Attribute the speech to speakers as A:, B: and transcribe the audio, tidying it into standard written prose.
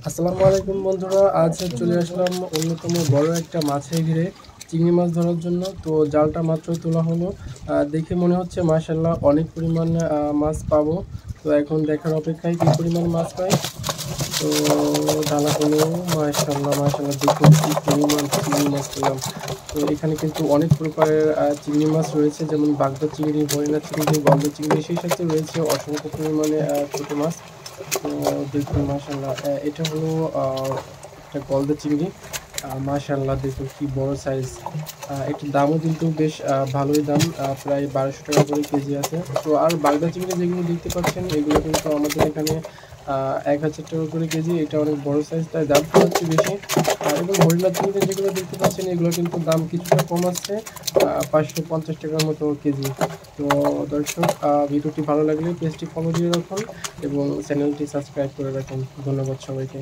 A: আসসালামু আলাইকুম বন্ধুরা, আজ চলে আসলাম অন্যতম বড় একটা মাছের ঘিরে চিংড়ি মাছ ধরার জন্য। তো জালটা মাত্র তোলা হলো। দেখে মনে হচ্ছে মাশাল্লাহ অনেক পরিমাণ মাছ পাবো। তো এখন দেখার অপেক্ষায় কি পরিমাণ মাছ পাই। তো ঢালা হলো। মাশাল্লাহ মাশাল্লাহ, দেখুন কি পরিমাণ চিংড়ি মাছ পেলাম। তো এখানে কিন্তু অনেক প্রকারের চিংড়ি মাছ রয়েছে, যেমন বাগদা চিংড়ি, মরিনা চিংড়ি, গলদা চিংড়ি, সেই সাথে রয়েছে অসংখ্য পরিমাণে ছোট মাছ। তো দেখুন মাশাআল্লাহ, এটা হলো একটা গলদা চিংড়ি। মাশাআল্লাহ, দেখুন কি বড় সাইজ। এটার দামও কিন্তু বেশ ভালোই দাম, প্রায় ১২০০ টাকা করে কেজি আছে। তো আর বাগদা চিংড়ি যেগুলো দেখতে পাচ্ছেন, এগুলো কিন্তু আমাদের এখানে ১,০০০ টাকা করে কেজি। এটা অনেক বড় সাইজ, তাই দামটা হচ্ছে বেশি। এবং হরিণা চিংড়ি যেগুলো দেখতে পাচ্ছেন, এগুলো কিন্তু দাম কিছুটা কম আছে, ৫৫০ টাকার মতো কেজি। তো দর্শক, ভিডিওটি ভালো লাগলে পেজটি ফলো দিয়ে রাখুন এবং চ্যানেলটি সাবস্ক্রাইব করে রাখুন। ধন্যবাদ সবাইকে।